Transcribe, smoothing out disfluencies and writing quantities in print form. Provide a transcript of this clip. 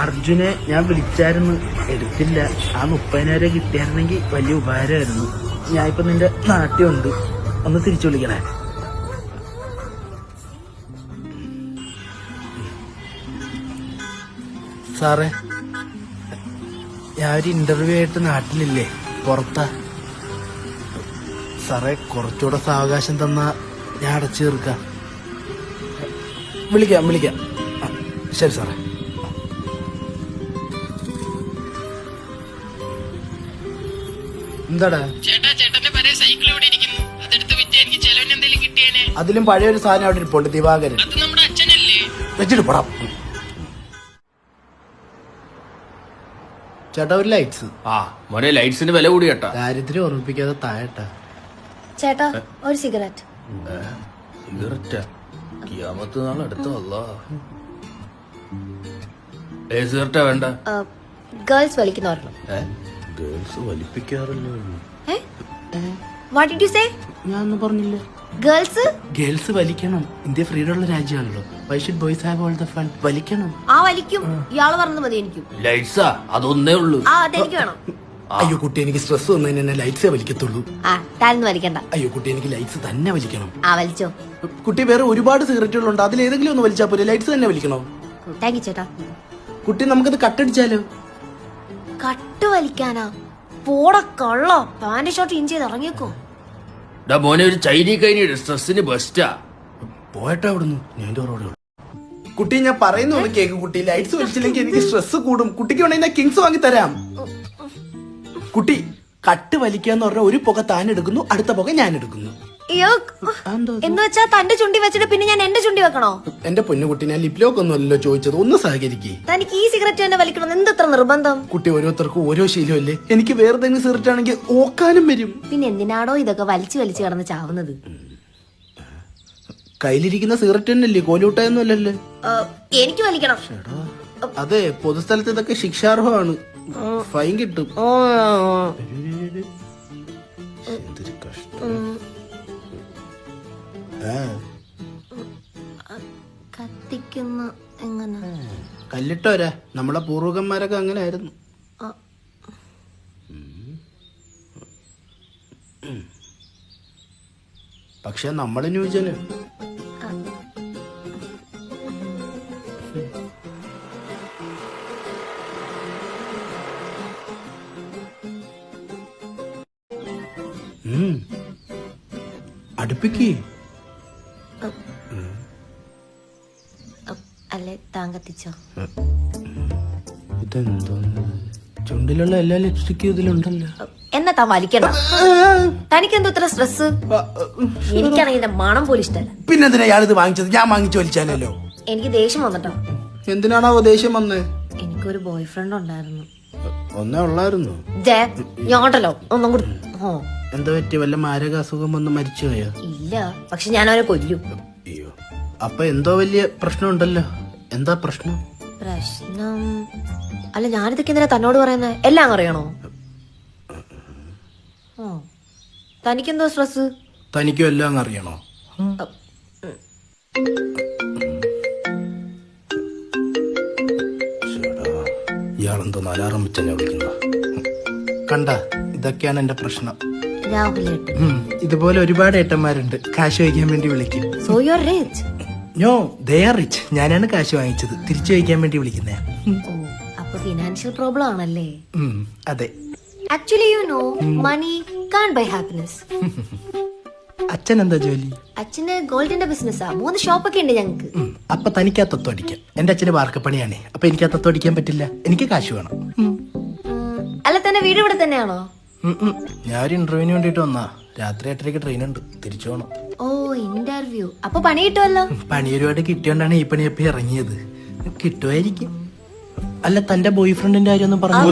അർജുനെ ഞാൻ വിളിച്ചായിരുന്നു, എടുത്തില്ല. ആ 30,000 കിട്ടിയായിരുന്നെങ്കിൽ വലിയ ഉപകാരമായിരുന്നു. ഞാൻ ഇപ്പൊ നിന്റെ നാട്ടിലുണ്ട്, ഒന്ന് തിരിച്ചു വിളിക്കണേ. സാറേ, ഞാൻ ഒരു ഇന്റർവ്യൂ ആയിട്ട് നാട്ടിലില്ലേ, പുറത്താ. സാറേ, കുറച്ചുകൂടെ സാവകാശം തന്നാ ഞാൻ അടച്ചു തീർക്കാം. വിളിക്കാം. ശരി സാറേ. എന്താടാ? അതിലും പഴയൊരു സാധനം അവിടെ ഇരിപ്പുണ്ട്, ദിവാകരൻ. വെച്ചിട്ട് പോടാ. ചേട്ടാ, ഒരു ലൈറ്റ്സ്. മോനെ, ലൈറ്റ്സിന് വില കൂടി കേട്ടാ. ദാരിദ്ര്യം ഓർമ്മിപ്പിക്കാതെ താഴട്ടാ. ചേട്ടാ, ഒരു സിഗരറ്റ്. സിഗരറ്റാ? കിയാമത്ത് നാളെ അടുത്തല്ല. സിഗരറ്റാ വേണ്ട? ഗേൾസ് വലിക്കുന്ന ഒരെണ്ണം. ഗേൾസ് വലിപ്പിക്കാറല്ലോ. What did you say? ഞാനൊന്നും പറഞ്ഞില്ല. ഗേൾസ് വലിക്കണം. ഇന്ത്യ ഫ്രീഡം ഉള്ള രാജ്യമാണല്ലോ. Why should boys have all the fun? വലിക്കണം. വലിക്കും. ഇയാള് പറഞ്ഞത് മതി എനിക്കും. ലൈറ്റ്സാ? അതൊന്നേ ഉള്ളൂ. അതെനിക്ക് വേണം. അയ്യോ കുട്ടി, എനിക്ക് സ്ട്രെസ് വന്നതിന് ലൈറ്റ്സേ വലിക്കത്തുള്ളൂ. താനൊന്നും വലിക്കണ്ട. അയ്യോ കുട്ടി, എനിക്ക് ലൈറ്റ്സ് തന്നെ വലിക്കണം. വലിച്ചോ. കുട്ടി, വേറെ ഒരുപാട് സിഗരറ്റുകളുണ്ട്, അതിലേതെങ്കിലും ഒന്ന് വലിച്ചാ പോലെ. ലൈറ്റ്സ് തന്നെ വലിക്കണോ? താങ്ക് യു ചേട്ടാ. കുട്ടി, നമുക്കത് കട്ടടിച്ചാലോ? കട്ട് വലിക്കാനാ? പോട കള്ളോ. പാന്റ് ഷോട്ട് ഇൻ ചെയ്ത് ഇറങ്ങിയേക്കോ. മോനെ, ഒരു ചൈനീ കൈനിയുടെ സ്ട്രെസ്സിന് ബെസ്റ്റാ. പോയട്ടാ അവിടുന്ന്. ഞാൻ കുട്ടി, ഞാൻ പറയുന്നു ഒന്ന് കേക്ക്. കുട്ടി, ലൈറ്റ്സ് വലിച്ചില്ലെങ്കിൽ എനിക്ക് സ്ട്രെസ് കൂടും. കുട്ടിക്ക് വേണമെങ്കിൽ ഞാൻ കിങ്സ് വാങ്ങി തരാം. കുട്ടി, കട്ട് വലിക്കാന്ന് പറഞ്ഞാൽ ഒരു പുക താൻ എടുക്കുന്നു, അടുത്ത പുക ഞാൻ എടുക്കുന്നു. എന്ന് വെച്ചാ തന്റെ ചുണ്ടി വെച്ചിട്ട് പിന്നെ ഞാൻ എന്റെ ചുണ്ടി വെക്കണോ? എന്റെ പൊന്നുകുട്ടി, ഞാൻ ലിപ്ലോക്ക് ഒന്നുമല്ലോ ചോദിച്ചത്, ഒന്ന് സഹകരിക്കേ. തനിക്ക് ഈ സിഗരറ്റ് തന്നെ വലിക്കണം എന്തത്ര നിർബന്ധം? കുട്ടി, ഓരോരുത്തർക്കും ഓരോ ശീലമല്ലേ. എനിക്ക് വേറെ എന്തെങ്കിലും സിഗരറ്റ് ആണെങ്കിൽ ഓക്കാനും വരും. പിന്നെ എന്തിനാടോ ഇതൊക്കെ വലിച്ചു കിടന്ന് ചാവുന്നത്? കയ്യിലിരിക്കുന്ന സിഗരറ്റ് തന്നെയല്ലേ, കോലൂട്ടായൊന്നും അല്ലല്ലേ. എനിക്ക് വലിക്കണം. അതെ, പൊതുസ്ഥലത്ത് ഇതൊക്കെ ശിക്ഷാർഹമാണ്, ഫൈൻ കിട്ടും. കത്തിക്കുന്ന എങ്ങനെ? കല്ലിട്ടോരാ, നമ്മളെ പൂർവകന്മാരൊക്കെ അങ്ങനെ ആയിരുന്നു. പക്ഷെ നമ്മള് ന്യൂജന്. അടുപ്പിക്ക്. അല്ലേ, താൻ കത്തിച്ചോ. ഇതെന്തോ, ചുണ്ടിലുള്ള എല്ലാ ലിപ്സ്റ്റിക്കും ഇതിലുണ്ടല്ലോ. എന്നാ താൻ വലിക്കണ്ട. തനിക്കെന്തോ ഇത്ര സ്ട്രെസ്? എനിക്കാണെങ്കിൽ മണം പോലും ഇഷ്ടമല്ല. പിന്നെന്തിനാ ഇയാളിത് വാങ്ങിച്ചത്? ഞാൻ വാങ്ങിച്ചു വലിച്ചാലല്ലോ. എനിക്ക് ദേഷ്യം വന്നിട്ടോ. എന്തിനാണോ ദേഷ്യം വന്നേ? എനിക്കൊരു ബോയ് ഫ്രണ്ട് ഉണ്ടായിരുന്നു. ഒന്നേ ഉള്ളായിരുന്നു. ഞാണ്ടല്ലോ ഒന്നും കൂടി. എന്താ പറ്റി? വല്ല മാരക അസുഖം വന്ന് മരിച്ചു പോയോ? ഇല്ല, പക്ഷെ ഞാൻ അവനെ കൊല്ലും. അയ്യോ, അപ്പൊ എന്തോ വലിയ പ്രശ്നം ഉണ്ടല്ലോ. എന്താ പ്രശ്നം? അല്ല, ഞാനിതൊക്കെ എന്തിനാ തന്നോട് പറയുന്നത്? എല്ലാം അറിയണോ? തനിക്കെന്തോ സ്ട്രെസ്? തനിക്കും എല്ലാം അറിയണോ? ഇയാളെന്തോ അലാറം വെച്ചെന്നെ വിളിക്കുന്ന കണ്ട. ഇതൊക്കെയാണ് എന്റെ പ്രശ്നം. ഇതുപോലെ ഒരുപാട് ഏട്ടന്മാരുണ്ട്, കാശ് വയ്ക്കാൻ വേണ്ടി വിളിക്കും. So you're rich? No, they are rich. ഞാനാണ് കാശ് വാങ്ങിച്ചത്, തിരിച്ചു വയ്ക്കാൻ വേണ്ടി വിളിക്കുന്നേ. അപ്പൊ ഫിനാൻഷ്യൽ പ്രോബ്ലം ആണല്ലേ? അതെ. Actually, you know, money can't buy happiness. അച്ഛൻ എന്താ ജോലി? അച്ഛന് ഗോൾഡിന്റെ ബിസിനസ്സാ. 3 ഷോപ്പൊക്കെ ഉണ്ട് ഞങ്ങക്ക്. അപ്പൊ തനിക്ക് ആ തത്വം അടിക്കാം. എന്റെ അച്ഛന് വാർക്കപ്പണിയാണേ, അപ്പൊ എനിക്ക് ആ തത്വം അടിക്കാൻ പറ്റില്ല. എനിക്ക് കാശ് വേണം. അല്ല, തന്നെ വീട് ഇവിടെ തന്നെയാണോ? ഞാൻ ഒരു ഇന്റർവ്യൂവിന് വേണ്ടിട്ട് വന്നാ. രാത്രി 8:30 ട്രെയിൻ ഉണ്ട്, തിരിച്ചു പോണം. ഓ, ഇന്റർവ്യൂ. അപ്പൊ പണി കിട്ടുമല്ലോ. പണി ഒരുപാട് കിട്ടിയോണ്ടാണ് ഈ പണിയപ്പോ ഇറങ്ങിയത്. കിട്ടുമായിരിക്കും. അല്ല, തന്റെ ബോയ് ഫ്രണ്ടിന്റെ കാര്യം ഒന്നും പറഞ്ഞു?